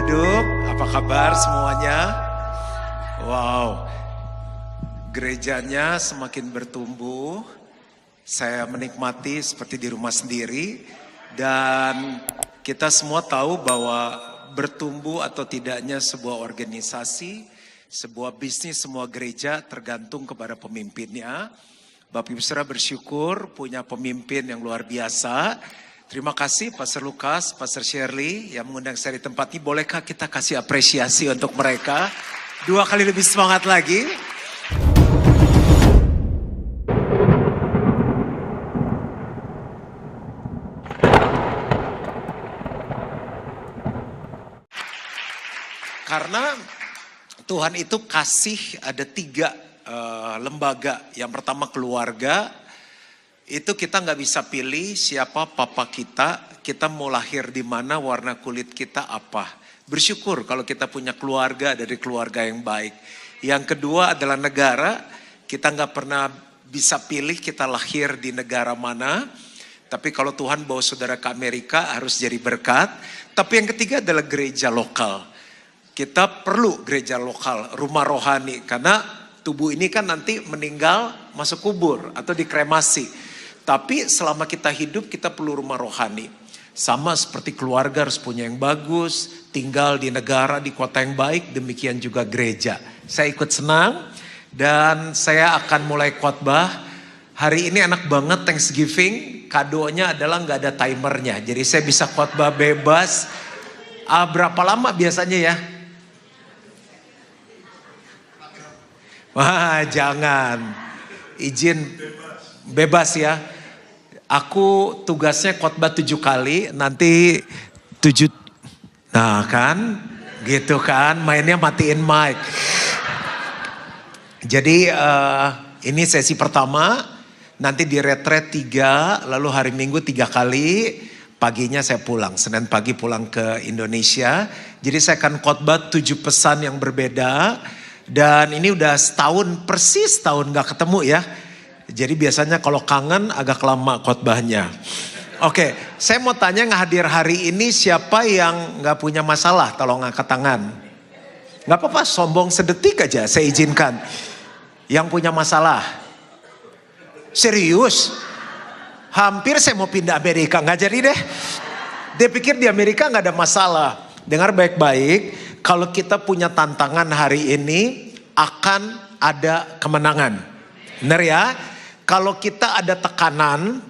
duduk. Apa kabar semuanya? Wow, gerejanya semakin bertumbuh. Saya menikmati seperti di rumah sendiri. Dan kita semua tahu bahwa bertumbuh atau tidaknya sebuah organisasi, sebuah bisnis, semua gereja tergantung kepada pemimpinnya. Bapak Ibu Saudara bersyukur punya pemimpin yang luar biasa. Terima kasih Pastor Lukas, Pastor Shirley yang mengundang saya di tempat ini. Bolehkah kita kasih apresiasi untuk mereka? 2 kali lebih semangat lagi. Karena Tuhan itu kasih ada 3 lembaga. Yang pertama keluarga. Itu kita nggak bisa pilih siapa papa kita mau lahir di mana, warna kulit kita apa. Bersyukur kalau kita punya keluarga dari keluarga yang baik. Yang kedua adalah negara, kita nggak pernah bisa pilih kita lahir di negara mana. Tapi kalau Tuhan bawa saudara ke Amerika harus jadi berkat. Tapi yang ketiga adalah gereja lokal. Kita perlu gereja lokal, rumah rohani. Karena tubuh ini kan nanti meninggal masuk kubur atau dikremasi. Tapi selama kita hidup kita perlu rumah rohani. Sama seperti keluarga harus punya yang bagus, tinggal di negara, di kota yang baik, demikian juga gereja. Saya ikut senang dan saya akan mulai khotbah. Hari ini enak banget Thanksgiving, kadonya adalah nggak ada timernya. Jadi saya bisa khotbah bebas. Berapa lama biasanya ya? Wah jangan, izin bebas ya. Aku tugasnya khotbah 7 kali, nanti 7, nah kan, gitu kan, mainnya matiin mic. Jadi ini sesi pertama, nanti di retret 3, lalu hari Minggu 3 kali, paginya saya pulang, Senin pagi pulang ke Indonesia. Jadi saya akan khotbah 7 pesan yang berbeda, dan ini udah persis setahun gak ketemu ya. Jadi biasanya kalau kangen agak lama khotbahnya. Oke, saya mau tanya yang hadir hari ini siapa yang gak punya masalah? Tolong angkat tangan. Gak apa-apa, sombong sedetik aja saya izinkan. Yang punya masalah? Serius? Hampir saya mau pindah Amerika, gak jadi deh. Dia pikir di Amerika gak ada masalah. Dengar baik-baik, kalau kita punya tantangan hari ini akan ada kemenangan. Benar ya? Kalau kita ada tekanan,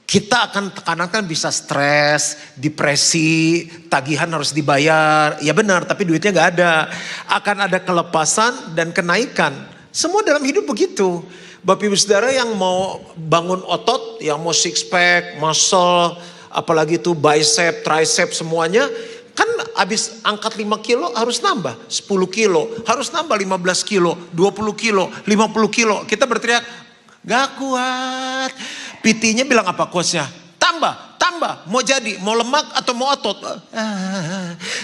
kita akan tekanan kan bisa stres, depresi, tagihan harus dibayar. Ya benar, tapi duitnya gak ada. Akan ada kelepasan dan kenaikan. Semua dalam hidup begitu. Bapak Ibu Saudara yang mau bangun otot, yang mau six pack, muscle, apalagi itu bicep, tricep semuanya. Kan habis angkat 5 kilo harus nambah 10 kilo, harus nambah 15 kilo, 20 kilo, 50 kilo. Kita berteriak, gak kuat. PT-nya bilang apa coachnya? Tambah, mau jadi, mau lemak atau mau otot.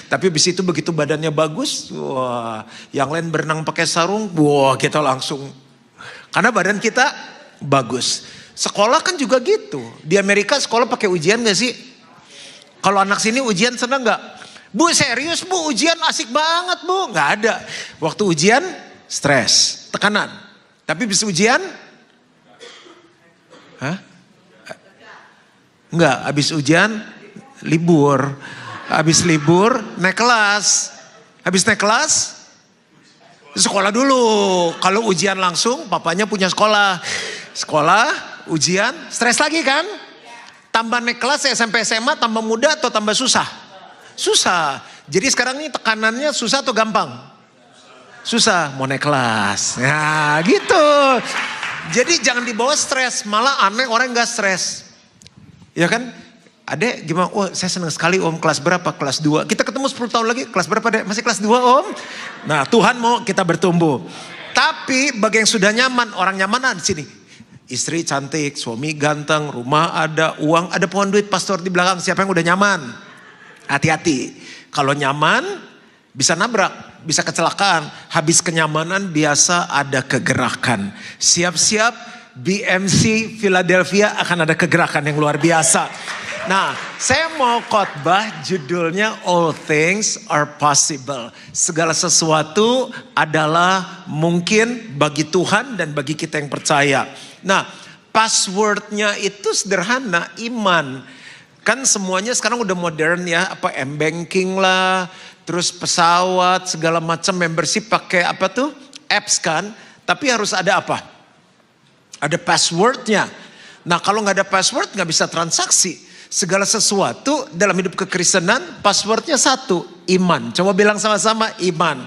Tapi habis itu begitu badannya bagus, wah, yang lain berenang pakai sarung, wah kita langsung. Karena badan kita bagus. Sekolah kan juga gitu. Di Amerika sekolah pakai ujian gak sih? Kalau anak sini ujian seneng gak? Bu serius bu, ujian asik banget bu. Gak ada. Waktu ujian stres, tekanan. Tapi bisa ujian? Hah? Enggak, habis ujian libur. Habis libur naik kelas. Habis naik kelas sekolah dulu. Kalau ujian langsung papanya punya sekolah. Sekolah, ujian, stres lagi kan? Tambah naik kelas SMP SMA tambah muda atau tambah susah? Susah. Jadi sekarang ini tekanannya susah atau gampang? Susah, mau naik kelas. Nah gitu. Jadi jangan dibawa stres, malah aneh orang gak stres. Ya kan? Adek gimana? Oh saya senang sekali om, kelas berapa? Kelas 2. Kita ketemu 10 tahun lagi, kelas berapa dek? Masih kelas 2 om? Nah Tuhan mau kita bertumbuh. Tapi bagi yang sudah nyaman, orang nyaman di sini. Istri cantik, suami ganteng, rumah ada, uang ada, pohon duit, pastor di belakang. Siapa yang udah nyaman? Hati-hati. Kalau nyaman bisa nabrak, bisa kecelakaan. Habis kenyamanan biasa ada kegerakan. Siap-siap BMC Philadelphia akan ada kegerakan yang luar biasa. Nah, saya mau khotbah judulnya All Things Are Possible. Segala sesuatu adalah mungkin bagi Tuhan dan bagi kita yang percaya. Nah, passwordnya itu sederhana, iman. Kan semuanya sekarang udah modern ya, apa m-banking lah, terus pesawat, segala macam membership pakai apa tuh? Apps kan. Tapi harus ada apa? Ada passwordnya. Nah, kalau nggak ada password nggak bisa transaksi. Segala sesuatu dalam hidup kekristenan passwordnya satu, iman. Coba bilang sama-sama, iman.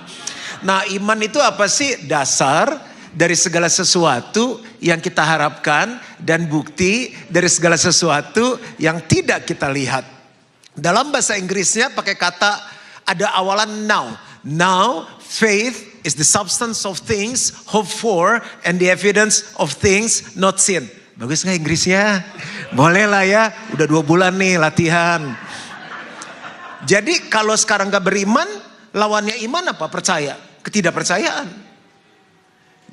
Nah, iman itu apa sih? Dasar dari segala sesuatu yang kita harapkan dan bukti dari segala sesuatu yang tidak kita lihat. Dalam bahasa Inggrisnya pakai kata, ada awalan now. Now, faith is the substance of things hoped for and the evidence of things not seen. Bagus gak Inggrisnya? Boleh lah ya, udah 2 bulan nih latihan. Jadi kalau sekarang gak beriman, lawannya iman apa? Percaya. Ketidakpercayaan.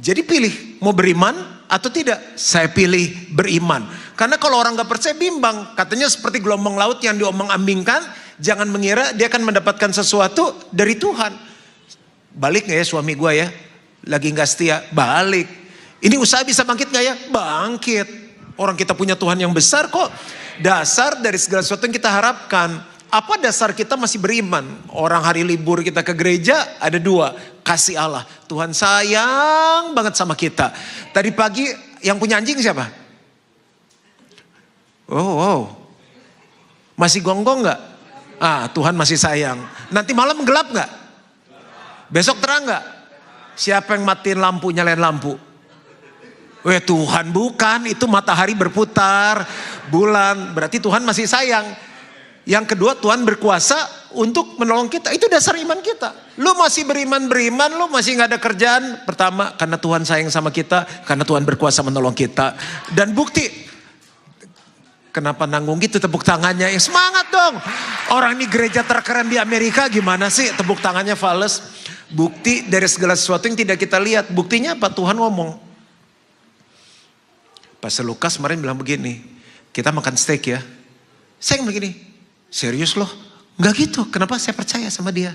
Jadi pilih, mau beriman atau tidak? Saya pilih beriman. Karena kalau orang gak percaya bimbang. Katanya seperti gelombang laut yang diomong-ambingkan, jangan mengira dia akan mendapatkan sesuatu dari Tuhan. Balik gak ya suami gue ya? Lagi gak setia, balik. Ini usaha bisa bangkit gak ya? Bangkit. Orang kita punya Tuhan yang besar kok. Dasar dari segala sesuatu yang kita harapkan. Apa dasar kita masih beriman? Orang hari libur kita ke gereja ada 2. Kasih Allah. Tuhan sayang banget sama kita. Tadi pagi yang punya anjing siapa? Oh. Masih gonggong gak? Tuhan masih sayang. Nanti malam gelap gak? Besok terang gak? Siapa yang matiin lampu, nyalain lampu? Tuhan bukan, itu matahari berputar, bulan, berarti Tuhan masih sayang. Yang kedua, Tuhan berkuasa untuk menolong kita, itu dasar iman kita. Lu masih beriman, lu masih gak ada kerjaan. Pertama, karena Tuhan sayang sama kita, karena Tuhan berkuasa menolong kita. Dan bukti, kenapa nanggung gitu tepuk tangannya, semangat dong. Orang ini gereja terkeren di Amerika gimana sih tepuk tangannya fales. Bukti dari segala sesuatu yang tidak kita lihat, buktinya apa? Tuhan ngomong. Pastor Lukas kemarin bilang begini, kita makan steak ya. Saya begini, serius loh? Enggak gitu, kenapa? Saya percaya sama dia.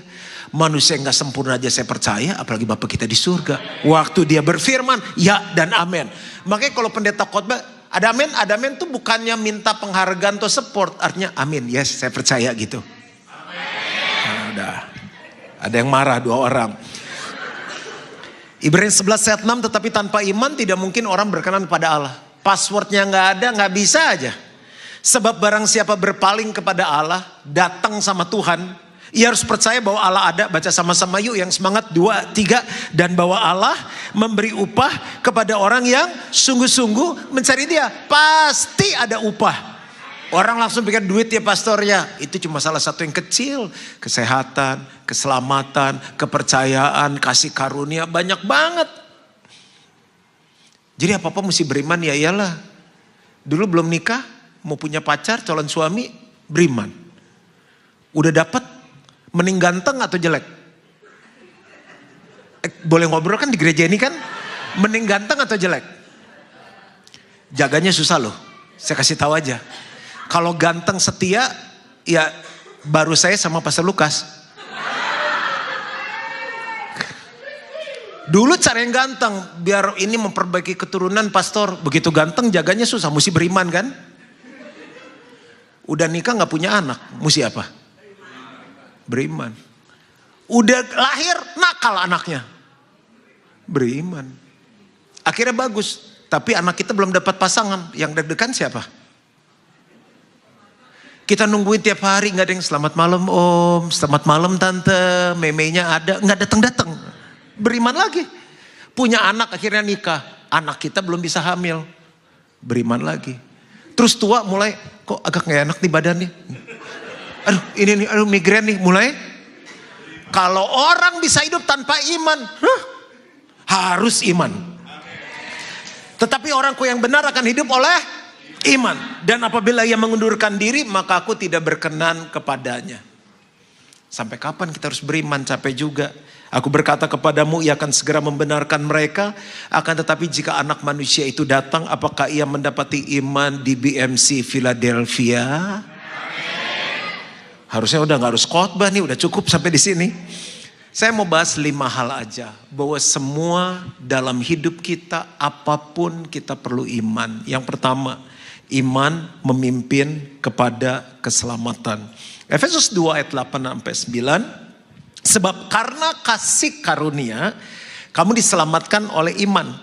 Manusia yang gak sempurna aja saya percaya, apalagi Bapak kita di surga. Waktu dia berfirman, ya dan amin. Makanya kalau pendeta khotbah, ada amin tuh bukannya minta penghargaan atau support. Artinya amin, yes saya percaya gitu. Nah, udah, ada yang marah 2 orang. Ibrani 11 ayat 6, tetapi tanpa iman tidak mungkin orang berkenan pada Allah. Passwordnya gak ada, gak bisa aja. Sebab barang siapa berpaling kepada Allah, datang sama Tuhan, ia harus percaya bahwa Allah ada. Baca sama-sama yuk yang semangat, 2, 3. Dan bahwa Allah memberi upah kepada orang yang sungguh-sungguh mencari dia. Pasti ada upah. Orang langsung pikir duit ya pastornya. Itu cuma salah satu yang kecil. Kesehatan, keselamatan, kepercayaan, kasih karunia, banyak banget. Jadi apa-apa mesti beriman, ya iyalah. Dulu belum nikah, mau punya pacar, calon suami, beriman. Udah dapat, mending ganteng atau jelek? Boleh ngobrol kan di gereja ini kan? Mending ganteng atau jelek? Jaganya susah loh, saya kasih tahu aja. Kalau ganteng setia, ya baru saya sama Pastor Lukas. Dulu cara yang ganteng, biar ini memperbaiki keturunan pastor. Begitu ganteng jaganya susah, mesti beriman kan. Udah nikah gak punya anak, mesti apa? Beriman. Udah lahir, nakal anaknya. Beriman. Akhirnya bagus, tapi anak kita belum dapat pasangan. Yang deg-degan siapa? Kita nungguin tiap hari, gak ada yang selamat malam om, selamat malam tante, memenya ada, gak datang-datang. Beriman lagi. Punya anak akhirnya nikah. Anak kita belum bisa hamil. Beriman lagi. Terus tua mulai kok agak gak enak nih badannya. Aduh ini nih, aduh migrain nih mulai. Kalau orang bisa hidup tanpa iman, harus iman. Tetapi orangku yang benar akan hidup oleh iman. Dan apabila ia mengundurkan diri, maka aku tidak berkenan kepadanya. Sampai kapan kita harus beriman? Capek juga. Aku berkata kepadamu, ia akan segera membenarkan mereka. Akan tetapi jika anak manusia itu datang, apakah ia mendapati iman di BMC Philadelphia? Harusnya udah gak harus khotbah nih, udah cukup sampai di sini. Saya mau bahas 5 hal aja. Bahwa semua dalam hidup kita, apapun kita perlu iman. Yang pertama, iman memimpin kepada keselamatan. Efesus 2 ayat 8-9. Sebab karena kasih karunia, kamu diselamatkan oleh iman.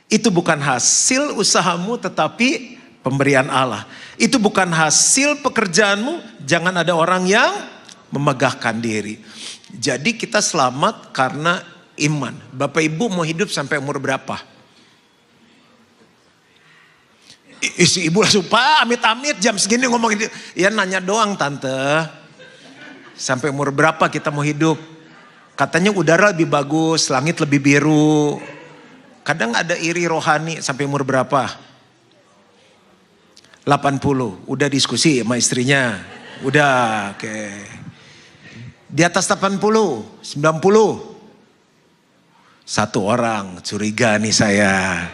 Itu bukan hasil usahamu tetapi pemberian Allah. Itu bukan hasil pekerjaanmu, jangan ada orang yang memegahkan diri. Jadi kita selamat karena iman. Bapak Ibu mau hidup sampai umur berapa? Isi ibu langsung, Pak amit-amit jam segini ngomongin. Ya nanya doang tante. Sampai umur berapa kita mau hidup? Katanya udara lebih bagus, langit lebih biru. Kadang ada iri rohani sampai umur berapa? 80. Udah diskusi sama istrinya. Udah, oke. Di atas 80, 90. Satu orang curiga nih saya.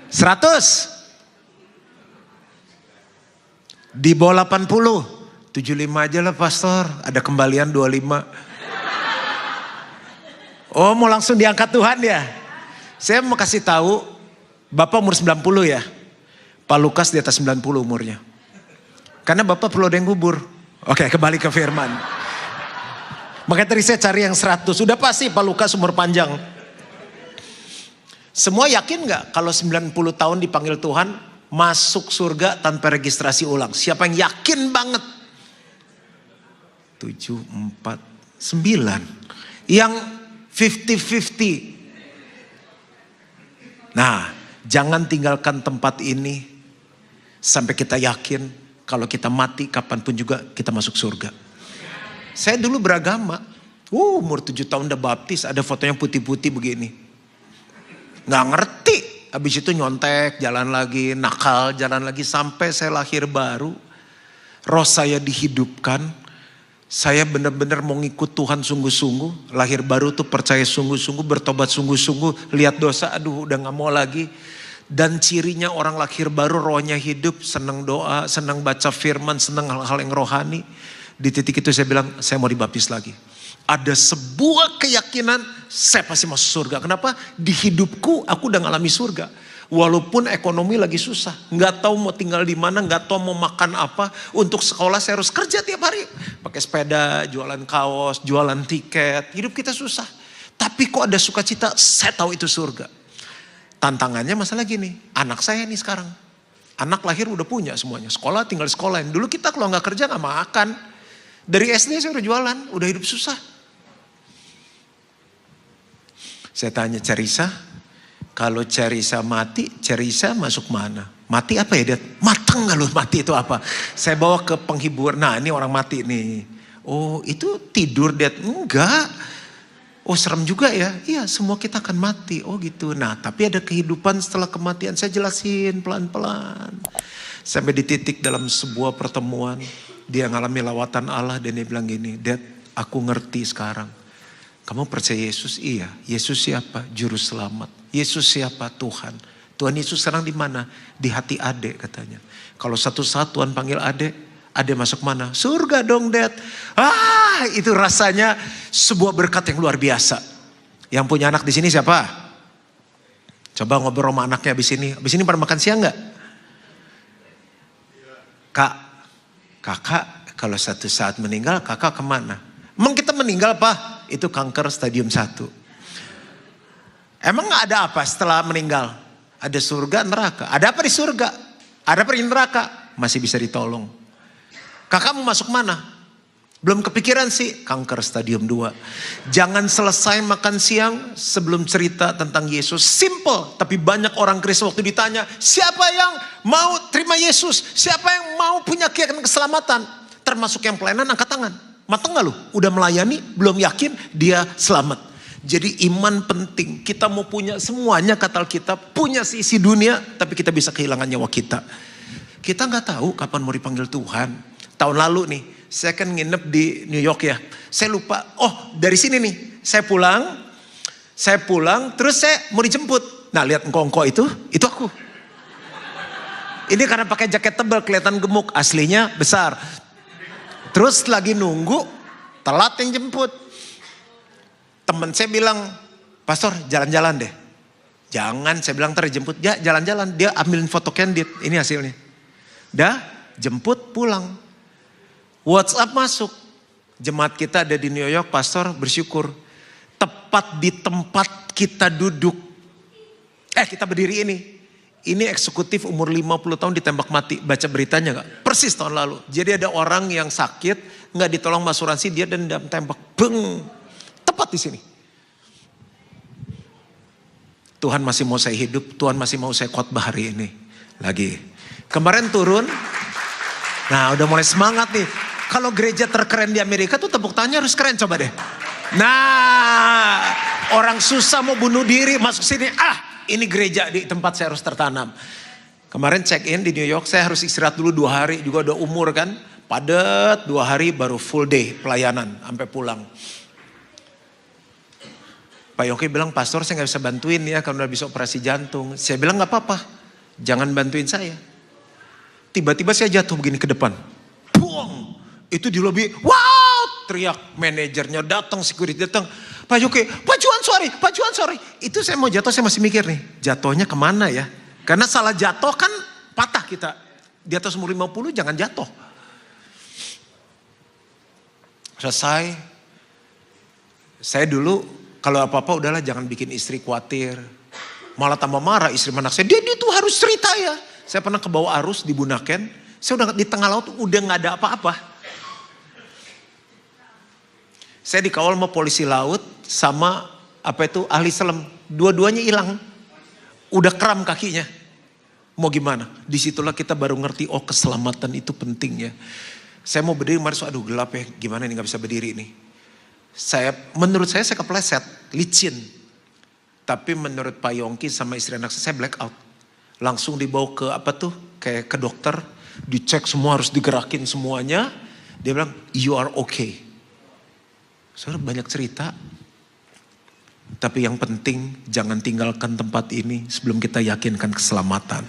100. Di bawah 80. 75 aja lah pastor. Ada kembalian 25. Oh mau langsung diangkat Tuhan ya. Saya mau kasih tahu. Bapak umur 90 ya. Pak Lukas di atas 90 umurnya. Karena Bapak perlu ada yang kubur. Oke kembali ke firman. Makanya tadi saya cari yang 100. Sudah pasti Pak Lukas umur panjang. Semua yakin gak kalau 90 tahun dipanggil Tuhan masuk surga tanpa registrasi ulang? Siapa yang yakin banget? 7, 4, 9. Yang 50-50. Nah, jangan tinggalkan tempat ini sampai kita yakin kalau kita mati kapanpun juga kita masuk surga. Saya dulu beragama, umur 7 tahun udah baptis, ada fotonya putih-putih begini. Gak ngerti, habis itu nyontek, jalan lagi, nakal, jalan lagi. Sampai saya lahir baru, roh saya dihidupkan. Saya benar-benar mau ngikut Tuhan sungguh-sungguh. Lahir baru tuh percaya sungguh-sungguh, bertobat sungguh-sungguh. Lihat dosa, aduh udah gak mau lagi. Dan cirinya orang lahir baru rohnya hidup, senang doa, senang baca firman, senang hal-hal yang rohani. Di titik itu saya bilang, saya mau dibaptis lagi. Ada sebuah keyakinan, saya pasti masuk surga. Kenapa? Di hidupku, aku udah ngalami surga. Walaupun ekonomi lagi susah. Gak tahu mau tinggal di mana, gak tahu mau makan apa. Untuk sekolah saya harus kerja tiap hari. Pakai sepeda, jualan kaos, jualan tiket. Hidup kita susah. Tapi kok ada sukacita, saya tahu itu surga. Tantangannya masalah gini, anak saya nih sekarang. Anak lahir udah punya semuanya. Sekolah tinggal sekolahin. Dulu kita kalau gak kerja gak makan. Dari SD saya udah jualan, udah hidup susah. Saya tanya Cerisa, kalau Cerisa mati, Cerisa masuk mana? Mati apa ya dia? Matang gak lu mati itu apa? Saya bawa ke penghibur, nah ini orang mati nih. Oh itu tidur dia? Enggak. Oh serem juga ya? Iya semua kita akan mati. Oh gitu. Nah tapi ada kehidupan setelah kematian. Saya jelasin pelan-pelan. Sampai di titik dalam sebuah pertemuan. Dia ngalami lawatan Allah dan dia bilang gini, Dad, aku ngerti sekarang. Kamu percaya Yesus? Iya. Yesus siapa? Juru selamat. Yesus siapa? Tuhan. Tuhan Yesus sekarang di mana? Di hati adek katanya. Kalau satu saat Tuhan panggil adek, adek masuk mana? Surga dong, Dad. Itu rasanya sebuah berkat yang luar biasa. Yang punya anak di sini siapa? Coba ngobrol sama anaknya abis ini. Abis ini pada makan siang nggak? Kakak kalau satu saat meninggal kakak kemana? Emang kita meninggal Pak? Itu kanker stadium 1. Emang ada apa setelah meninggal? Ada surga neraka. Ada apa di surga? Ada apa di neraka? Masih bisa ditolong. Kakak mau masuk mana? Belum kepikiran sih, kanker stadium 2. Jangan selesai makan siang sebelum cerita tentang Yesus. Simple, tapi banyak orang Kristen waktu ditanya, siapa yang mau terima Yesus? Siapa yang mau punya keyakinan keselamatan? Termasuk yang pelayanan, angkat tangan. Mateng gak lu? Udah melayani, belum yakin, dia selamat. Jadi iman penting. Kita mau punya semuanya kata Alkitab, punya sisi dunia, tapi kita bisa kehilangan nyawa kita. Kita gak tahu kapan mau dipanggil Tuhan. Tahun lalu nih, saya kan nginep di New York ya. Saya lupa, dari sini nih, saya pulang, terus saya mau dijemput. Nah lihat engkau itu aku. Ini karena pakai jaket tebal kelihatan gemuk, aslinya besar. Terus lagi nunggu, telat yang jemput. Temen saya bilang, pastor jalan-jalan deh. Jangan, saya bilang ntar jemput. Ya jalan-jalan, dia ambilin foto candid, ini hasilnya. Dah jemput pulang. WhatsApp masuk. Jemaat kita ada di New York, pastor bersyukur. Tepat di tempat kita duduk. Kita berdiri ini. Ini eksekutif umur 50 tahun ditembak mati. Baca beritanya gak? Persis tahun lalu. Jadi ada orang yang sakit, gak ditolong asuransi, dia dendam tembak. Beng. Tepat di sini. Tuhan masih mau saya hidup, Tuhan masih mau saya khotbah hari ini. Lagi. Kemarin turun. Nah udah mulai semangat nih. Kalau gereja terkeren di Amerika tuh tepuk tangannya harus keren, coba deh. Nah, orang susah mau bunuh diri masuk sini. Ini gereja di tempat saya harus tertanam. Kemarin check in di New York, saya harus istirahat dulu 2 hari. Juga udah umur kan. Padat 2 hari baru full day pelayanan sampai pulang. Pak Yoki bilang, pastor saya gak bisa bantuin ya karena udah bisa operasi jantung. Saya bilang gak apa-apa, jangan bantuin saya. Tiba-tiba saya jatuh begini ke depan. Buang! Itu di lobi, wow! Teriak manajernya datang, security datang. Pak Yoki, Pak Juan sorry. Itu saya mau jatuh, saya masih mikir nih. Jatuhnya kemana ya? Karena salah jatuh kan patah kita. Di atas umur 50 jangan jatuh. Selesai. Saya dulu kalau apa-apa udahlah jangan bikin istri khawatir. Malah tambah marah istri anak saya. Dia tuh harus cerita ya. Saya pernah ke bawah arus di Bunaken. Saya udah di tengah laut udah gak ada apa-apa. Saya dikawal sama polisi laut sama ahli selam. Dua-duanya hilang. Udah kram kakinya. Mau gimana? Disitulah kita baru ngerti, oh keselamatan itu penting ya. Saya mau berdiri, aduh gelap ya. Gimana nih gak bisa berdiri nih. Menurut saya kepleset, licin. Tapi menurut Pak Yongki sama istri anak saya black out. Langsung dibawa ke kayak ke dokter. Dicek semua, harus digerakin semuanya. Dia bilang, you are okay. Saudara banyak cerita. Tapi yang penting jangan tinggalkan tempat ini sebelum kita yakinkan keselamatan.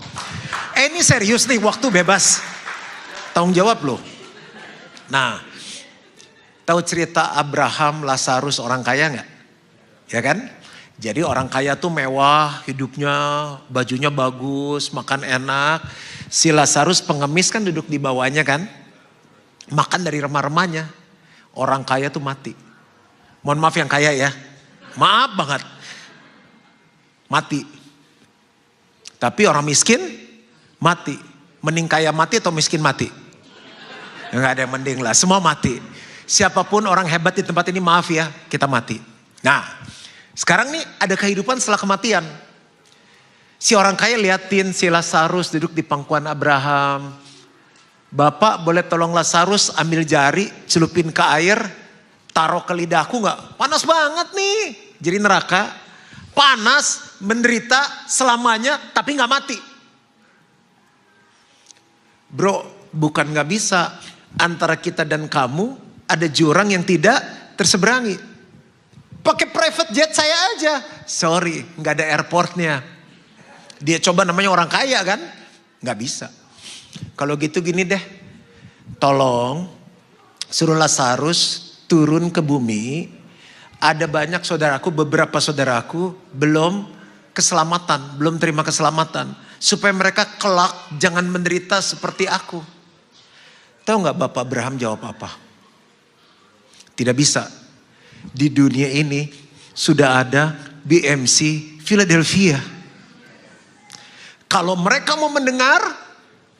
Ini serius nih, waktu bebas. Tanggung jawab loh. Nah, tahu cerita Abraham, Lazarus orang kaya gak? Ya kan? Jadi orang kaya tuh mewah, hidupnya, bajunya bagus, makan enak. Si Lazarus pengemis kan duduk di bawahnya kan. Makan dari remah-remahnya. Orang kaya tuh mati. Mohon maaf yang kaya ya. Maaf banget. Mati. Tapi orang miskin mati. Mending kaya mati atau miskin mati? Enggak ada yang mending lah. Semua mati. Siapapun orang hebat di tempat ini maaf ya. Kita mati. Nah. Sekarang nih ada kehidupan setelah kematian. Si orang kaya liatin si Lazarus duduk di pangkuan Abraham. Bapak boleh tolong Lazarus ambil jari, celupin ke air. Taruh ke lidahku gak? Panas banget nih. Jadi neraka. Panas, menderita selamanya tapi gak mati. Bro, bukan gak bisa. Antara kita dan kamu ada jurang yang tidak terseberangi. Pakai private jet saya aja. Sorry, gak ada airportnya. Dia coba namanya orang kaya kan? Gak bisa. Kalau gitu gini deh. Tolong suruh Lazarus turun ke bumi. Ada banyak saudaraku, beberapa saudaraku belum keselamatan, belum terima keselamatan. Supaya mereka kelak jangan menderita seperti aku. Tahu gak Bapak Abraham jawab apa? Tidak bisa. Di dunia ini sudah ada BMC Philadelphia. Kalau mereka mau mendengar,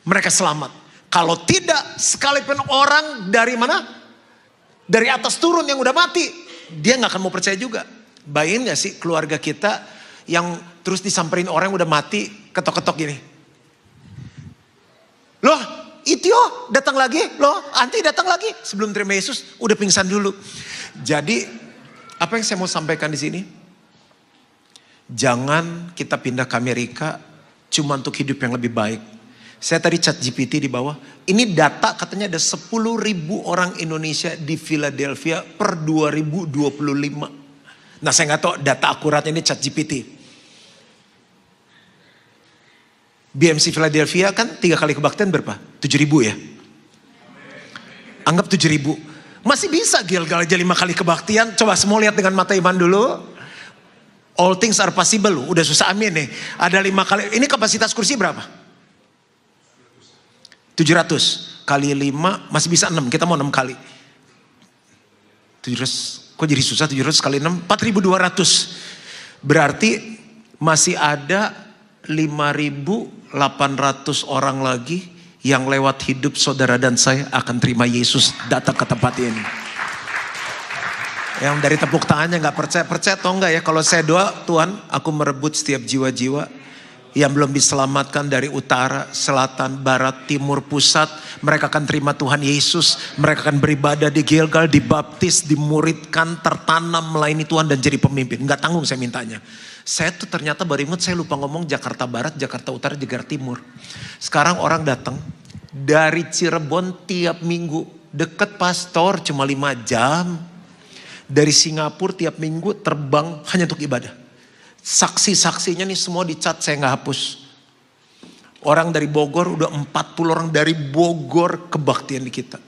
mereka selamat. Kalau tidak, sekalipun orang dari mana? Dari atas turun yang udah mati, dia gak akan mau percaya juga. Bayangin gak sih keluarga kita yang terus disamperin orang yang udah mati, ketok-ketok gini. Loh, Itio datang lagi, loh Anti datang lagi. Sebelum terima Yesus udah pingsan dulu. Jadi apa yang saya mau sampaikan di sini? Jangan kita pindah ke Amerika cuma untuk hidup yang lebih baik. Saya tadi chat GPT di bawah. Ini data katanya ada 10.000 orang Indonesia di Philadelphia per 2025. Nah saya gak tahu data akuratnya, ini chat GPT. BMC Philadelphia kan 3 kali kebaktian berapa? 7.000 ya? Anggap 7.000. Masih bisa Gilgal aja 5 kali kebaktian. Coba semua lihat dengan mata iman dulu. All things are possible. Udah susah amin nih. Ada 5 kali. Ini kapasitas kursi berapa? 700 kali 5 masih bisa 6. Kita mau 6 kali. 700. Kok jadi susah 700 kali 6? 4.200. Berarti masih ada 5.800 orang lagi yang lewat hidup saudara dan saya akan terima Yesus datang ke tempat ini. Yang dari tepuk tangannya gak percaya atau enggak ya? Kalau saya doa, Tuhan aku merebut setiap jiwa-jiwa yang belum diselamatkan dari utara, selatan, barat, timur, pusat. Mereka akan terima Tuhan Yesus. Mereka akan beribadah di Gilgal, dibaptis, dimuridkan, tertanam, melayani Tuhan dan jadi pemimpin. Gak tanggung saya mintanya. Saya tuh ternyata baru ingat, saya lupa ngomong Jakarta Barat, Jakarta Utara, Jakarta Timur. Sekarang orang datang dari Cirebon tiap minggu. Deket pastor cuma 5 jam. Dari Singapura tiap minggu terbang hanya untuk ibadah. Saksi-saksinya nih semua dicat, saya gak hapus. Orang dari Bogor, udah 40 orang dari Bogor kebaktian di kita.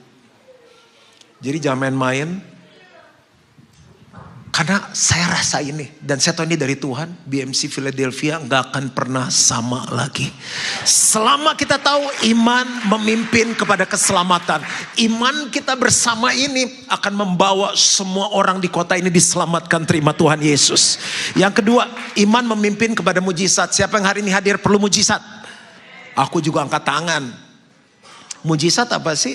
Jadi jangan main-main. Karena saya rasa ini, dan saya tahu ini dari Tuhan, BMC Philadelphia gak akan pernah sama lagi. Selama kita tahu iman memimpin kepada keselamatan. Iman kita bersama ini akan membawa semua orang di kota ini diselamatkan, terima Tuhan Yesus. Yang kedua, iman memimpin kepada mujizat. Siapa yang hari ini hadir perlu mujizat? Aku juga angkat tangan. Mujizat apa sih?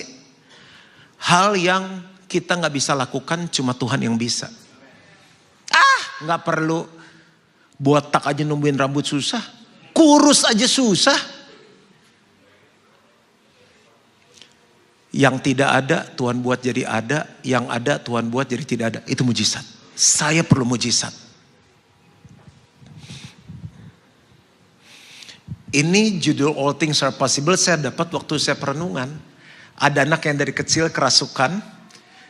Hal yang kita gak bisa lakukan, cuma Tuhan yang bisa. Gak perlu botak aja numbuhin rambut susah. Kurus aja susah. Yang tidak ada Tuhan buat jadi ada. Yang ada Tuhan buat jadi tidak ada. Itu mujizat. Saya perlu mujizat. Ini judul All Things Are Possible saya dapat waktu saya perenungan. Ada anak yang dari kecil kerasukan.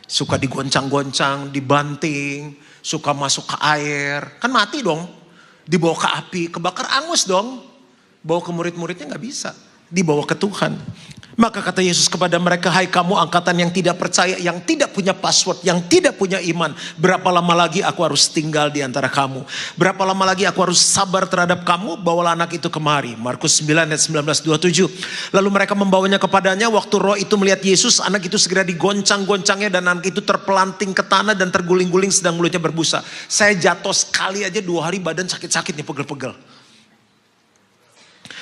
Suka digoncang-goncang, dibanting. Suka masuk ke air, kan mati dong. Dibawa ke api, kebakar angus dong. Bawa ke murid-muridnya gak bisa. Dibawa ke Tuhan. Maka kata Yesus kepada mereka, hai kamu angkatan yang tidak percaya, yang tidak punya password, yang tidak punya iman. Berapa lama lagi aku harus tinggal di antara kamu? Berapa lama lagi aku harus sabar terhadap kamu? Bawalah anak itu kemari. Markus 9 ayat 19-27. Lalu mereka membawanya kepadanya. Waktu roh itu melihat Yesus, anak itu segera digoncang-goncangnya. Dan anak itu terpelanting ke tanah dan terguling-guling sedang mulutnya berbusa. Saya jatuh sekali aja 2 hari badan sakit-sakit nih, pegel-pegel.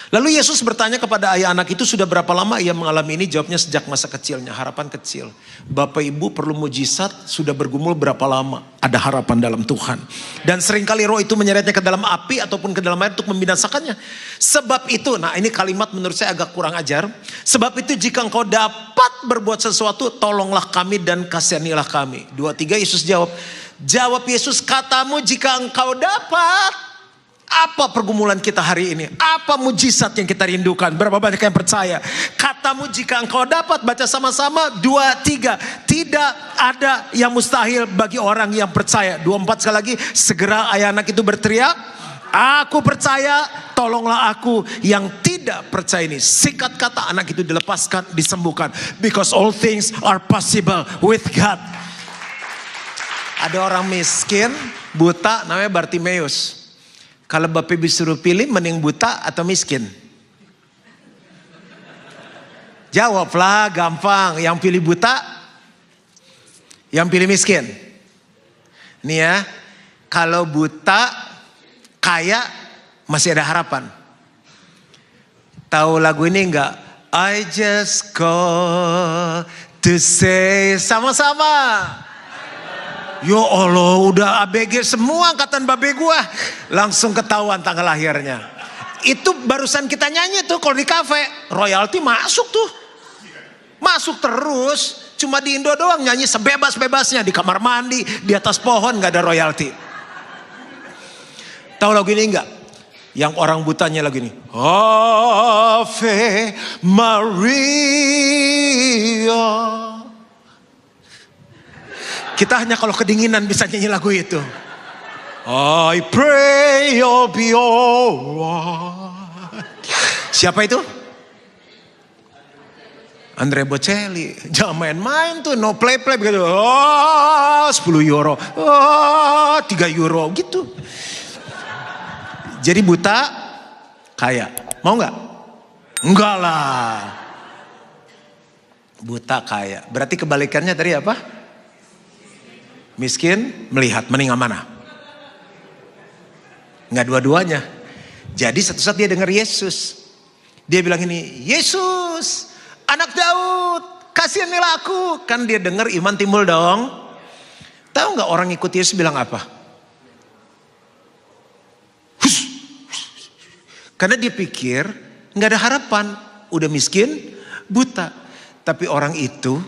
Lalu Yesus bertanya kepada ayah anak itu, sudah berapa lama ia mengalami ini? Jawabnya, sejak masa kecilnya. Harapan kecil. Bapak ibu perlu mujizat, sudah bergumul berapa lama? Ada harapan dalam Tuhan. Dan seringkali roh itu menyeretnya ke dalam api ataupun ke dalam air untuk membinasakannya. Sebab itu, nah ini kalimat menurut saya agak kurang ajar. Sebab itu jika engkau dapat berbuat sesuatu, tolonglah kami dan kasihanilah kami. 2-3 Yesus jawab. Jawab Yesus, katamu jika engkau dapat. Apa pergumulan kita hari ini? Apa mujizat yang kita rindukan? Berapa banyak yang percaya? Katamu jika engkau dapat, baca sama-sama 2-3. Tidak ada yang mustahil bagi orang yang percaya. 2-4 sekali lagi. Segera ayah anak itu berteriak, aku percaya, tolonglah aku yang tidak percaya ini. Singkat kata, anak itu dilepaskan, disembuhkan. Because all things are possible with God. Ada orang miskin, buta, namanya Bartimeus. Kalau Bapak Ibu suruh pilih, mending buta atau miskin? Jawablah, gampang. Yang pilih buta, yang pilih miskin. Nih ya, kalau buta, kaya, masih ada harapan. Tahu lagu ini enggak? I just call to say, sama-sama. Ya Allah, udah ABG semua angkatan babe gua. Langsung ketahuan tanggal lahirnya. Itu barusan kita nyanyi tuh kalau di kafe. Royalti masuk tuh. Masuk terus. Cuma di Indo doang nyanyi sebebas-bebasnya. Di kamar mandi, di atas pohon gak ada royalti. Tahu lagu ini enggak? Yang orang butanya lagu ini. Ave Maria. Kita hanya kalau kedinginan bisa nyanyi lagu itu. I pray you'll be alright. Siapa itu? Andre Bocelli, jangan main-main tuh, no play-play begitu. Oh, 10 euro, oh, 3 euro gitu. Jadi buta, kaya. Mau nggak? Enggak lah. Buta kaya. Berarti kebalikannya tadi apa? Miskin, melihat. Mending mana? Nggak dua-duanya. Jadi satu saat dia dengar Yesus. Dia bilang ini, Yesus, Anak Daud, kasihanilah aku. Kan dia dengar iman timbul dong. Tahu nggak orang ikut Yesus bilang apa? Karena dia pikir nggak ada harapan. Udah miskin, buta. Tapi orang itu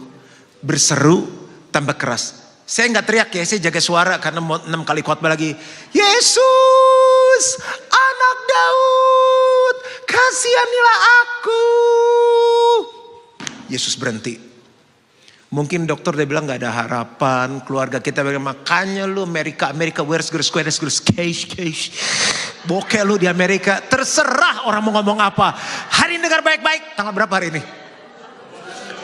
berseru tambah keras. Saya nggak teriak ya, saya jaga suara karena mau 6 kali khotbah lagi. Yesus, Anak Daud, kasihanilah aku. Yesus berhenti. Mungkin dokter dia bilang gak ada harapan. Keluarga kita bilang makanya lu Amerika where's cash. Bokeh lu di Amerika. Terserah orang mau ngomong apa. Hari ini dengar baik-baik. Tanggal berapa hari ini?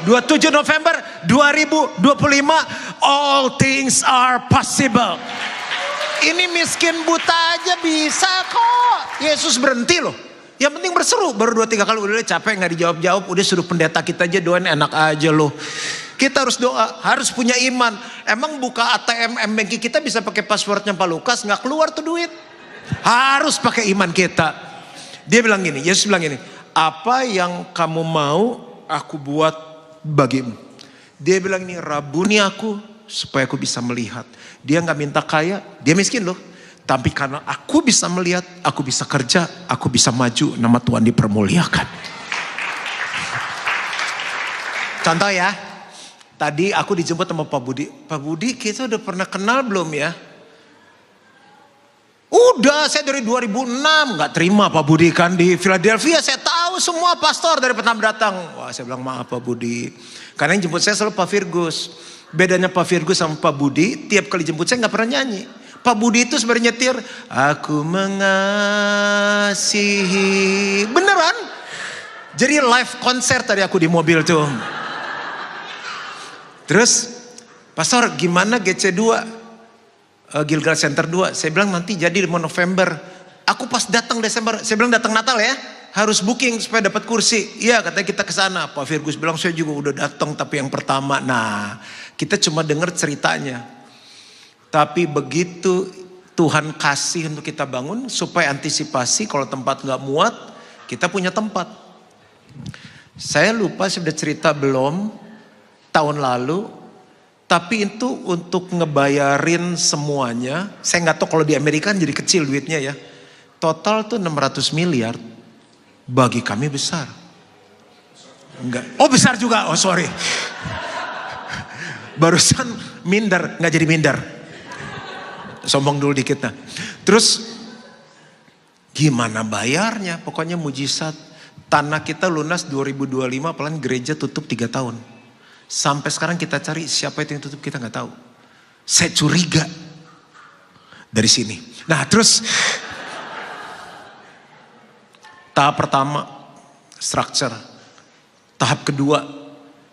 27 November 2025. All things are possible. Ini miskin buta aja bisa kok. Yesus berhenti loh. Yang penting berseru. Baru 2-3 kali udah capek gak dijawab-jawab. Udah suruh pendeta kita aja doain, enak aja loh. Kita harus doa, harus punya iman. Emang buka ATM banking kita bisa pakai passwordnya Pak Lukas, nggak keluar tuh duit. Harus pakai iman kita. Dia bilang gini, Yesus bilang gini, apa yang kamu mau aku buat bagimu. Dia bilang ini, rabuni aku supaya aku bisa melihat. Dia nggak minta kaya, dia miskin loh. Tapi karena aku bisa melihat, aku bisa kerja, aku bisa maju, nama Tuhan dipermuliakan. Contoh ya. Tadi aku dijemput sama Pak Budi. Pak Budi kita udah pernah kenal belum ya? Udah, saya dari 2006. Gak terima Pak Budi kan di Philadelphia. Saya tahu semua pastor dari pertama datang. Wah, saya bilang maaf Pak Budi. Karena yang jemput saya selalu Pak Firgus. Bedanya Pak Firgus sama Pak Budi, tiap kali jemput saya gak pernah nyanyi. Pak Budi itu sebenarnya nyetir. Aku mengasihi. Beneran. Jadi live konser tadi aku di mobil tuh. Terus, Pastor gimana GC2, Gilgal Center 2? Saya bilang nanti jadi 5 November. Aku pas datang Desember, saya bilang datang Natal ya. Harus booking supaya dapat kursi. Iya katanya kita ke sana. Pak Firgus bilang saya juga udah datang tapi yang pertama. Nah kita cuma dengar ceritanya. Tapi begitu Tuhan kasih untuk kita bangun supaya antisipasi kalau tempat gak muat. Kita punya tempat. Saya lupa saya udah cerita belum. Tahun lalu, tapi itu untuk ngebayarin semuanya. Saya nggak tahu kalau di Amerika kan jadi kecil duitnya ya. Total tuh 600 miliar. Bagi kami besar. Enggak. Oh besar juga. Oh sorry. Barusan minder, nggak jadi minder. Sombong dulu dikit nah. Terus gimana bayarnya? Pokoknya mujizat. Tanah kita lunas 2025, apalagi gereja tutup 3 tahun. Sampai sekarang kita cari siapa itu yang tutup kita nggak tahu. Saya curiga dari sini. Nah terus tahap pertama structure, tahap kedua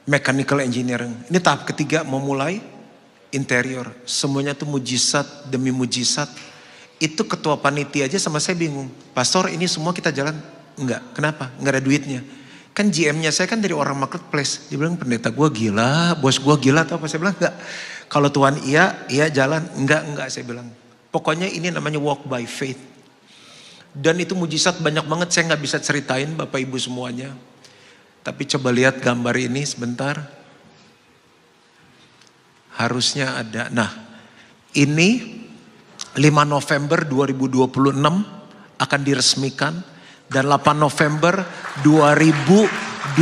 mechanical engineering. Ini tahap ketiga mau mulai interior. Semuanya tuh mujizat demi mujizat. Itu ketua panitia aja sama saya bingung. Pastor ini semua kita jalan enggak? Kenapa? Enggak ada duitnya. Kan GM-nya saya kan dari orang marketplace. Dia bilang pendeta gue gila, bos gue gila atau apa. Saya bilang enggak. Kalau Tuhan iya jalan. Enggak saya bilang. Pokoknya ini namanya walk by faith. Dan itu mujizat banyak banget saya gak bisa ceritain Bapak Ibu semuanya. Tapi coba lihat gambar ini sebentar. Harusnya ada. Nah ini 5 November 2026 akan diresmikan. Dan 8 November 2026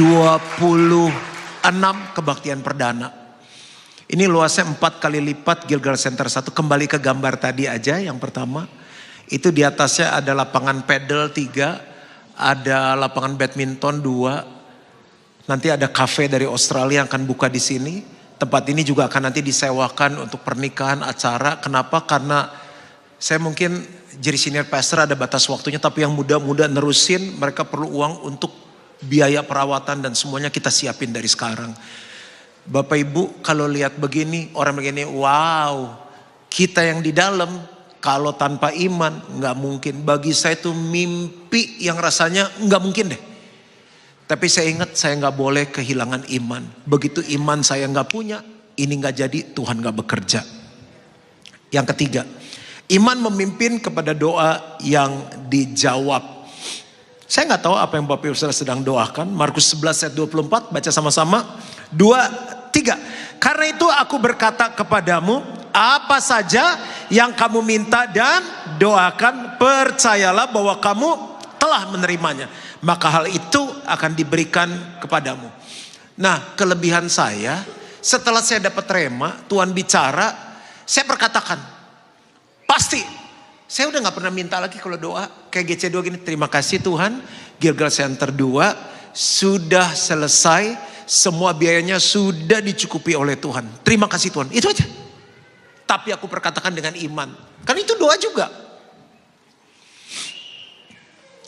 kebaktian perdana. Ini luasnya 4 kali lipat Gilgal Center 1. Kembali ke gambar tadi aja yang pertama. Itu di atasnya ada lapangan pedal 3. Ada lapangan badminton 2. Nanti ada cafe dari Australia yang akan buka di sini. Tempat ini juga akan nanti disewakan untuk pernikahan, acara. Kenapa? Karena saya mungkin jadi senior pastor ada batas waktunya, tapi yang muda-muda nerusin mereka perlu uang untuk biaya perawatan dan semuanya kita siapin dari sekarang. Bapak Ibu kalau lihat begini, orang begini, wow, kita yang di dalam kalau tanpa iman nggak mungkin. Bagi saya itu mimpi yang rasanya nggak mungkin deh. Tapi saya ingat saya nggak boleh kehilangan iman. Begitu iman saya nggak punya, ini nggak jadi, Tuhan nggak bekerja. Yang ketiga, iman memimpin kepada doa yang dijawab. Saya nggak tahu apa yang Bapak Ibu Saudara sedang doakan. Markus 11 ayat 24, baca sama-sama. 2, 3. Karena itu aku berkata kepadamu, apa saja yang kamu minta dan doakan, percayalah bahwa kamu telah menerimanya. Maka hal itu akan diberikan kepadamu. Nah, kelebihan saya, setelah saya dapat rema, Tuhan bicara, saya perkatakan, pasti. Saya udah gak pernah minta lagi kalau doa. Kayak GC2 gini, terima kasih Tuhan, Gilgal Center 2 sudah selesai. Semua biayanya sudah dicukupi oleh Tuhan. Terima kasih Tuhan, itu aja. Tapi aku perkatakan dengan iman. Kan itu doa juga.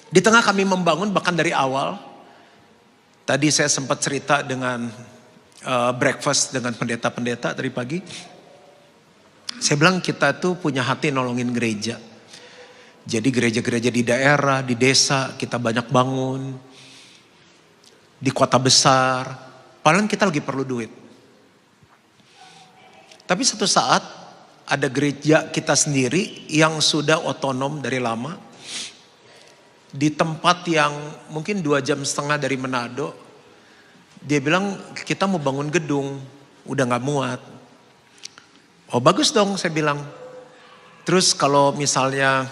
Di tengah kami membangun bahkan dari awal. Tadi saya sempat cerita dengan breakfast dengan pendeta-pendeta tadi pagi. Saya bilang kita tuh punya hati nolongin gereja. Jadi gereja-gereja di daerah, di desa kita banyak bangun. Di kota besar. Padahal kita lagi perlu duit. Tapi satu saat ada gereja kita sendiri yang sudah otonom dari lama. Di tempat yang mungkin 2,5 jam dari Manado. Dia bilang kita mau bangun gedung, udah gak muat. Oh bagus dong saya bilang. Terus kalau misalnya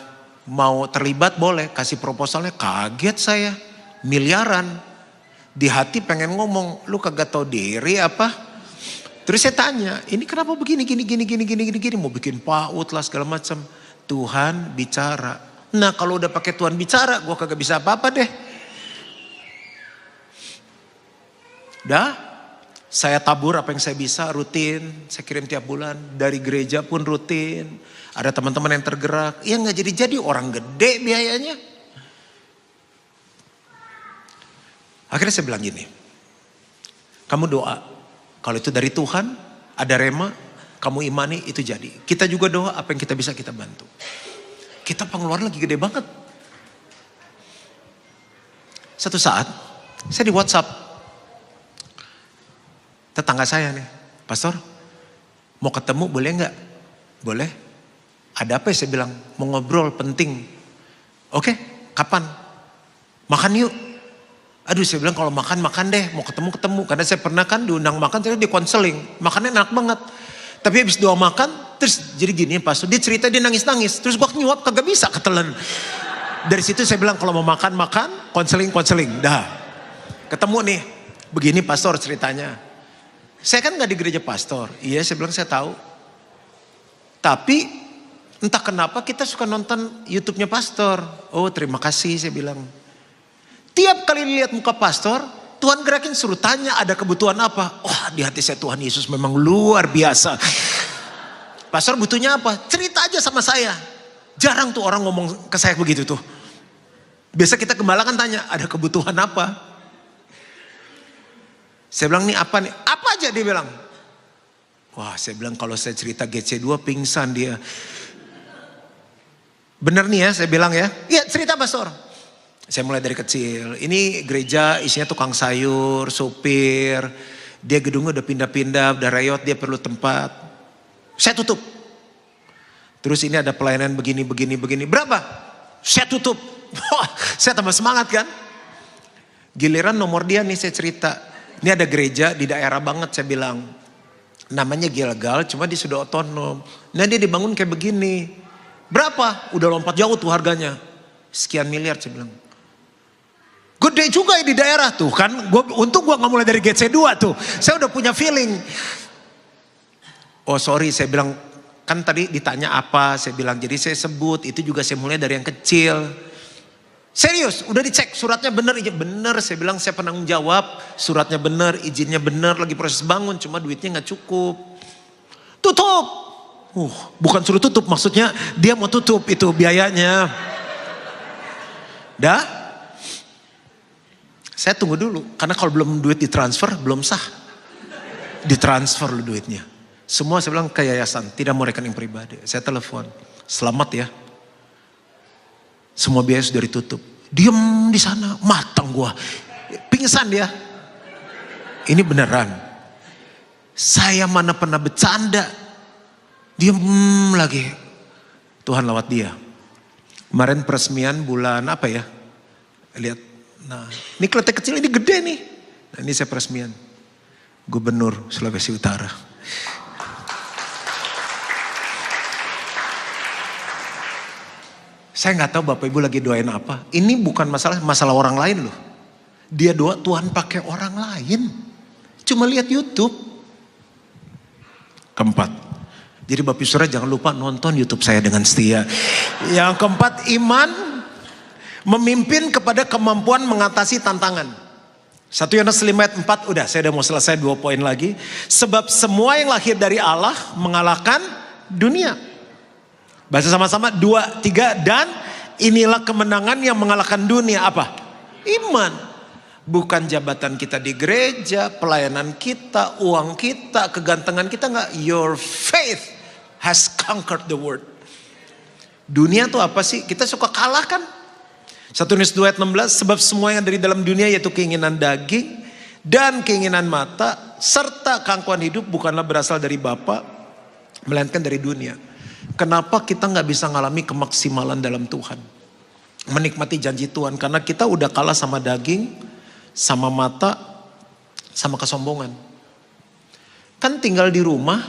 mau terlibat boleh, kasih proposalnya. Kaget saya, miliaran. Di hati pengen ngomong, lu kagak tahu diri apa? Terus saya tanya, ini kenapa begini, gini, mau bikin PAUD lah segala macam. Tuhan bicara. Nah kalau udah pakai Tuhan bicara, gue kagak bisa apa-apa deh. Dah, saya tabur apa yang saya bisa, rutin. Saya kirim tiap bulan, dari gereja pun rutin. Ada teman-teman yang tergerak, ya gak jadi-jadi, orang gede biayanya. Akhirnya saya bilang gini, kamu doa, kalau itu dari Tuhan, ada rema, kamu imani itu jadi. Kita juga doa apa yang kita bisa kita bantu. Kita pengeluaran lagi gede banget. Satu saat, saya di WhatsApp, tetangga saya nih, Pastor, mau ketemu boleh nggak? Boleh. Ada apa ya? Saya bilang, mau ngobrol penting. Oke, kapan? Makan yuk. Aduh saya bilang kalau makan deh, mau ketemu. Karena saya pernah kan diundang makan, terus di konseling. Makannya enak banget. Tapi habis doa makan, terus jadi gini Pastor, dia cerita dia nangis-nangis. Terus gua nyuap kagak bisa ketelan. Dari situ saya bilang kalau mau makan, konseling. Dah. Ketemu nih, begini Pastor ceritanya. Saya kan gak di gereja pastor. Iya saya bilang saya tahu. Tapi entah kenapa kita suka nonton YouTube-nya pastor. Oh terima kasih saya bilang. Tiap kali lihat muka pastor, Tuhan gerakin suruh tanya ada kebutuhan apa. Oh di hati saya Tuhan Yesus memang luar biasa. Pastor butuhnya apa? Cerita aja sama saya. Jarang tuh orang ngomong ke saya begitu tuh. Biasa kita gembala kan tanya ada kebutuhan apa. Saya bilang nih apa nih? Apa aja dia bilang. Wah saya bilang kalau saya cerita GC2 pingsan dia. Bener nih ya saya bilang ya. Iya cerita pastor. Saya mulai dari kecil. Ini gereja isinya tukang sayur, sopir. Dia gedungnya udah pindah-pindah, udah rayot, dia perlu tempat. Saya tutup. Terus ini ada pelayanan begini. Berapa? Saya tutup. Wah, saya tambah semangat kan. Giliran nomor dia nih saya cerita. Ini ada gereja di daerah banget saya bilang. Namanya Gilgal, cuma dia sudah otonom. Nah dia dibangun kayak begini. Berapa? Udah lompat jauh tuh harganya. Sekian miliar saya bilang. Gede juga ya di daerah tuh kan. Untung gue gak mulai dari GC2 tuh. Saya udah punya feeling. Oh sorry saya bilang. Kan tadi ditanya apa. Saya bilang jadi saya sebut. Itu juga saya mulai dari yang kecil. Serius udah dicek suratnya bener. Bener saya bilang saya penanggung jawab. Suratnya bener, izinnya bener. Lagi proses bangun cuma duitnya gak cukup. Tutup. Bukan suruh tutup maksudnya. Dia mau tutup itu biayanya. Dah. Saya tunggu dulu, karena kalau belum duit ditransfer, belum sah. Ditransfer lu duitnya. Semua saya bilang ke yayasan, tidak mau rekening pribadi. Saya telepon, selamat ya. Semua biaya sudah ditutup. Diem di sana, matang gua. Pingsan dia. Ini beneran. Saya mana pernah bercanda. Diem lagi. Tuhan lewat dia. Kemarin peresmian bulan apa ya? Lihat. Nah, ini kelihatan kecil, ini gede nih. Nah, ini saya peresmian. Gubernur Sulawesi Utara. Saya nggak tahu Bapak Ibu lagi doain apa. Ini bukan masalah orang lain loh. Dia doa Tuhan pakai orang lain. Cuma lihat YouTube. Keempat. Jadi Bapak Ibu jangan lupa nonton YouTube saya dengan setia. Yang keempat, iman memimpin kepada kemampuan mengatasi tantangan. 1 Yohanes 5 ayat 4, udah saya udah mau selesai 2 poin lagi. Sebab semua yang lahir dari Allah mengalahkan dunia. Baca sama-sama 2, 3, dan inilah kemenangan yang mengalahkan dunia. Apa? Iman. Bukan jabatan kita di gereja, pelayanan kita, uang kita, kegantengan kita, enggak. Your faith has conquered the world. Dunia itu apa sih? Kita suka kalah kan? 1 Yohanes 2 ayat 16, sebab semua yang dari dalam dunia yaitu keinginan daging dan keinginan mata serta keangkuhan hidup bukanlah berasal dari Bapa, melainkan dari dunia. Kenapa kita nggak bisa ngalami kemaksimalan dalam Tuhan? Menikmati janji Tuhan karena kita udah kalah sama daging, sama mata, sama kesombongan. Kan tinggal di rumah,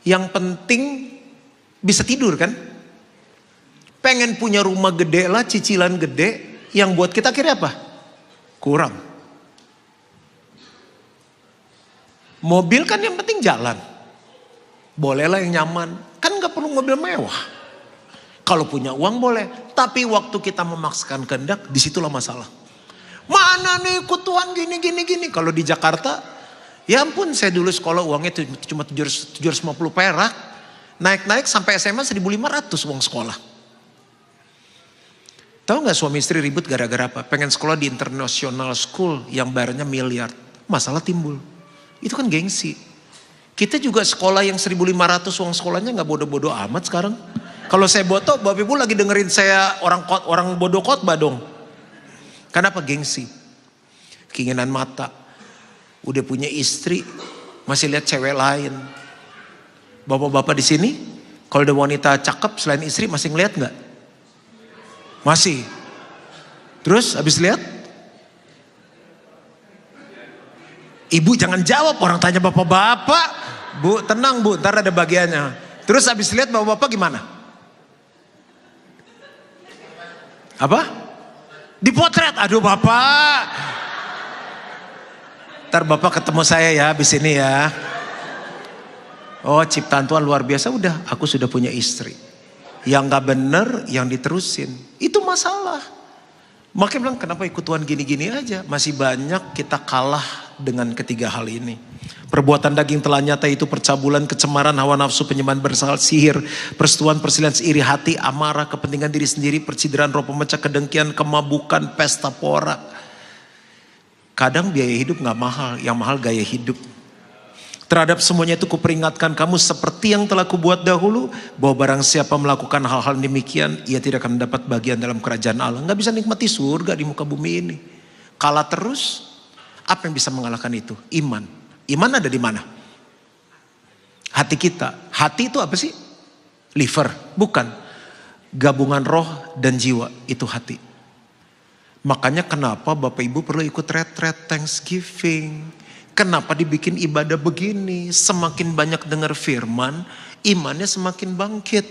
yang penting bisa tidur kan? Pengen punya rumah gede lah, cicilan gede, yang buat kita akhirnya apa? Kurang. Mobil kan yang penting jalan. Bolehlah yang nyaman, kan gak perlu mobil mewah. Kalau punya uang boleh, tapi waktu kita memaksakan kehendak, disitulah masalah. Mana nih ikut Tuhan gini. Kalau di Jakarta, ya ampun saya dulu sekolah uangnya cuma 750 perak. Naik-naik sampai SMA 1.500 uang sekolah. Tahu gak suami istri ribut gara-gara apa? Pengen sekolah di international school yang bayarnya miliar. Masalah timbul. Itu kan gengsi. Kita juga sekolah yang 1.500 uang sekolahnya gak bodoh-bodoh amat sekarang. Kalau saya bodoh, Bapak Ibu lagi dengerin saya orang bodoh khotbah dong. Kenapa gengsi? Keinginan mata. Udah punya istri, masih lihat cewek lain. Bapak-bapak di sini, kalau ada wanita cakep selain istri masih ngeliat gak? Masih. Terus habis lihat? Ibu jangan jawab, orang tanya bapak-bapak. Bu tenang bu, ntar ada bagiannya. Terus habis lihat bapak-bapak gimana? Apa? Dipotret, aduh bapak. Ntar bapak ketemu saya ya habis ini ya. Oh ciptaan Tuhan luar biasa, udah aku sudah punya istri. Yang gak bener, yang diterusin. Itu masalah. Makanya bilang kenapa ikut Tuhan gini-gini aja. Masih banyak kita kalah dengan ketiga hal ini. Perbuatan daging telah nyata itu percabulan, kecemaran, hawa nafsu, penyembahan berhala, sihir, persetubuhan, perselisihan, iri hati, amarah, kepentingan diri sendiri, percideraan, roh pemecah, kedengkian, kemabukan, pesta pora. Kadang biaya hidup gak mahal, yang mahal gaya hidup. Terhadap semuanya itu kuperingatkan kamu seperti yang telah kubuat dahulu, bahwa barang siapa melakukan hal-hal demikian, ia tidak akan mendapat bagian dalam kerajaan Allah. Gak bisa nikmati surga di muka bumi ini. Kalah terus, apa yang bisa mengalahkan itu? Iman. Iman ada di mana? Hati kita. Hati itu apa sih? Liver, bukan. Gabungan roh dan jiwa, itu hati. Makanya kenapa Bapak Ibu perlu ikut retret Thanksgiving. Kenapa dibikin ibadah begini? Semakin banyak dengar firman, imannya semakin bangkit.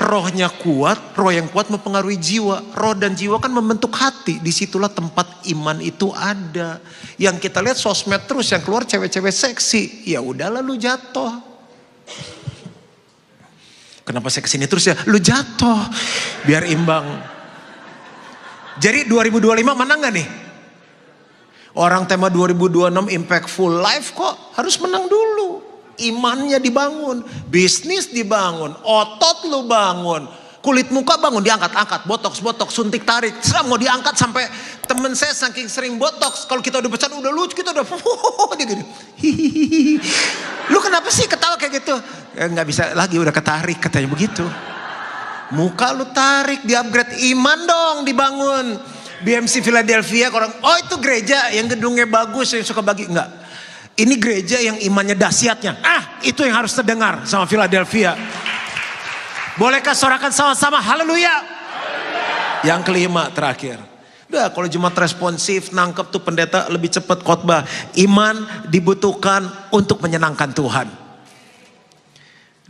Rohnya kuat, roh yang kuat mempengaruhi jiwa. Roh dan jiwa kan membentuk hati. Disitulah tempat iman itu ada. Yang kita lihat sosmed terus, yang keluar cewek-cewek seksi. Ya udah lu jatuh. Kenapa saya kesini terus ya? Lu jatuh. Biar imbang. Jadi 2025 menang gak nih? Orang tema 2026 impactful life kok harus menang dulu. Imannya dibangun, bisnis dibangun, otot lu bangun, Kulit muka bangun diangkat-angkat, botox, suntik tarik. Mau diangkat sampai temen saya saking sering botox. Kalau kita udah bercanda udah lucu, kita udah dia gini. Hihihi. Lu kenapa sih ketawa kayak gitu? Nggak bisa lagi, udah ketarik katanya begitu. Muka lu tarik, di-upgrade, iman dong dibangun. BMC Philadelphia orang, oh itu gereja yang gedungnya bagus yang suka bagi. Enggak, ini gereja yang imannya dahsyatnya. Itu yang harus terdengar sama Philadelphia. Bolehkah sorakan sama-sama haleluya? Yang kelima terakhir, udah kalau jemaat responsif nangkep tuh pendeta lebih cepat khotbah. Iman dibutuhkan untuk menyenangkan Tuhan.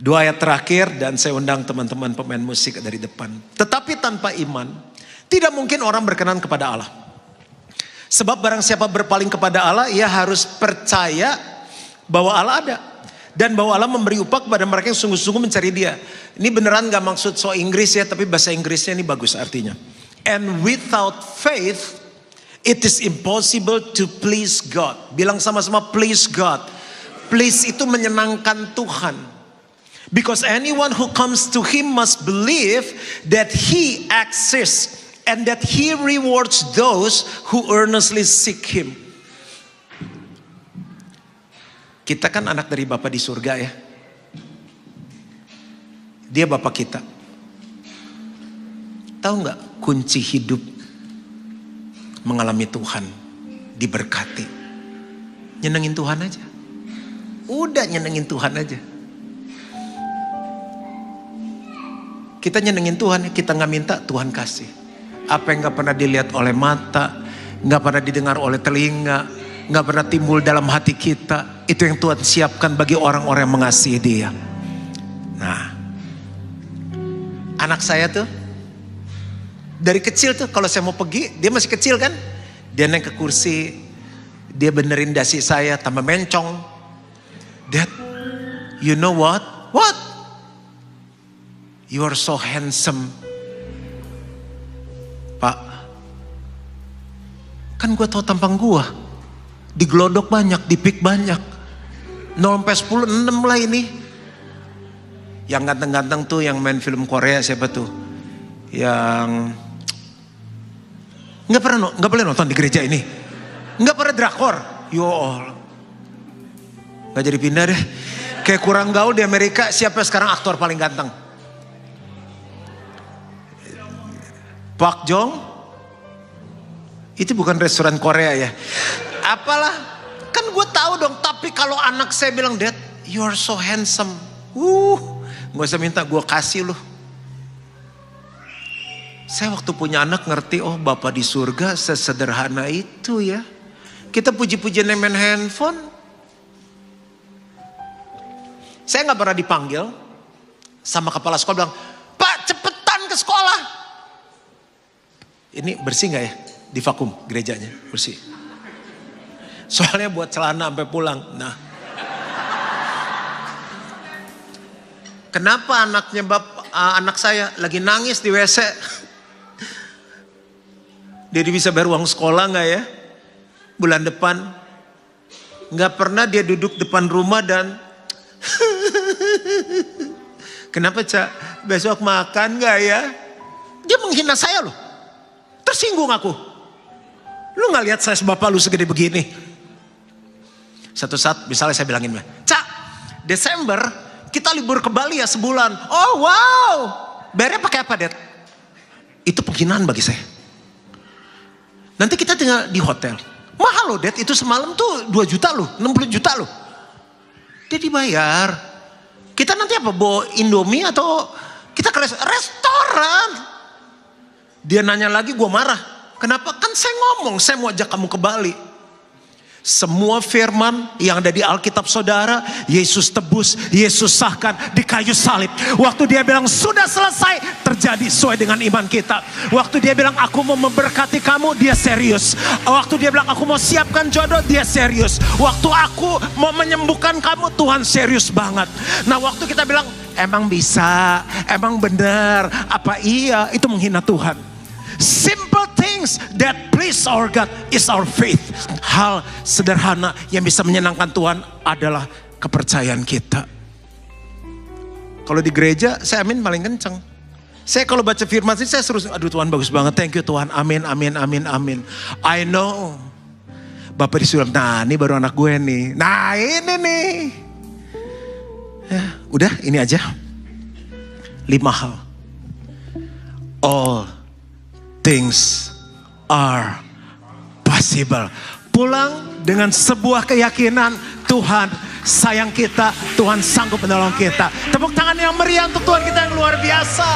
2 ayat terakhir dan saya undang teman-teman pemain musik dari depan. Tetapi tanpa iman tidak mungkin orang berkenan kepada Allah. Sebab barang siapa berpaling kepada Allah, ia harus percaya bahwa Allah ada. Dan bahwa Allah memberi upah kepada mereka yang sungguh-sungguh mencari dia. Ini beneran gak maksud so Inggris ya, tapi bahasa Inggrisnya ini bagus artinya. And without faith, it is impossible to please God. Bilang sama-sama please God. Please itu menyenangkan Tuhan. Because anyone who comes to him must believe that he exists. And that he rewards those who earnestly seek him. Kita kan anak dari Bapa di surga ya. Dia Bapa kita. Tahu nggak kunci hidup mengalami Tuhan, diberkati? Nyenengin Tuhan aja. Udah nyenengin Tuhan aja. Kita nyenengin Tuhan, kita nggak minta, Tuhan kasih. Apa yang gak pernah dilihat oleh mata, gak pernah didengar oleh telinga, gak pernah timbul dalam hati kita, itu yang Tuhan siapkan bagi orang-orang yang mengasihi dia. Nah, anak saya tuh dari kecil tuh kalau saya mau pergi, dia masih kecil kan, dia naik ke kursi, dia benerin dasi saya tambah mencong. Dad, you know what? What? You are so handsome. Pak, kan gue tau tampang gue, di gelodok banyak, di pik banyak, 0-10, 6 lah ini. Yang ganteng-ganteng tuh yang main film Korea siapa tuh? Yang nggak boleh nonton di gereja ini, nggak pernah drakor. Yo, nggak jadi pindah deh. Kayak kurang gaul di Amerika. Siapa sekarang aktor paling ganteng? Pak Jong, itu bukan restoran Korea ya. Apalah, kan gue tahu dong. Tapi kalau anak saya bilang, Dad, you are so handsome. Gak usah minta, gue kasih loh. Saya waktu punya anak ngerti, oh Bapak di surga sesederhana itu ya. Kita puji-pujian main handphone. Saya gak pernah dipanggil sama kepala sekolah bilang, Pak cepetan ke sekolah. Ini bersih gak ya? Di vakum gerejanya, bersih. Soalnya buat celana sampai pulang. Nah, kenapa anak saya lagi nangis di WC? Dia bisa bayar uang sekolah gak ya? Bulan depan. Gak pernah dia duduk depan rumah dan kenapa Cak? Besok makan gak ya? Dia menghina saya loh. Tersinggung aku. Lu gak lihat saya sebapak lu segede begini? Satu saat misalnya saya bilangin, Cak, Desember kita libur ke Bali ya sebulan. Oh wow. Bayarnya pakai apa, Dad? Itu penghinaan bagi saya. Nanti kita tinggal di hotel. Mahal loh, Dad. Itu semalam tuh 2 juta loh, 60 juta loh. Dia dibayar. Kita nanti apa? Bawa Indomie atau kita ke restoran? Dia nanya lagi, gue marah. Kenapa? Kan saya ngomong, saya mau ajak kamu ke Bali. Semua firman yang ada di Alkitab saudara, Yesus tebus, Yesus sahkan di kayu salib. Waktu dia bilang sudah selesai, terjadi sesuai dengan iman kita. Waktu dia bilang aku mau memberkati kamu, dia serius. Waktu dia bilang aku mau siapkan jodoh, dia serius. Waktu aku mau menyembuhkan kamu, Tuhan serius banget. Nah waktu kita bilang emang bisa, emang benar, apa iya, itu menghina Tuhan. Simple things that please our God is our faith. Hal sederhana yang bisa menyenangkan Tuhan adalah kepercayaan kita. Kalau di gereja saya amin paling kenceng. Saya kalau baca firman ini saya terus, aduh Tuhan bagus banget, thank you Tuhan, amin, amin, amin, amin. I know, Bapak disuruh, nah ini baru anak gue nih, nah ini nih. Ya, udah ini aja. 5 hal. All things are possible. Pulang dengan sebuah keyakinan, Tuhan sayang kita, Tuhan sanggup menolong kita. Tepuk tangan yang meriah untuk Tuhan kita yang luar biasa.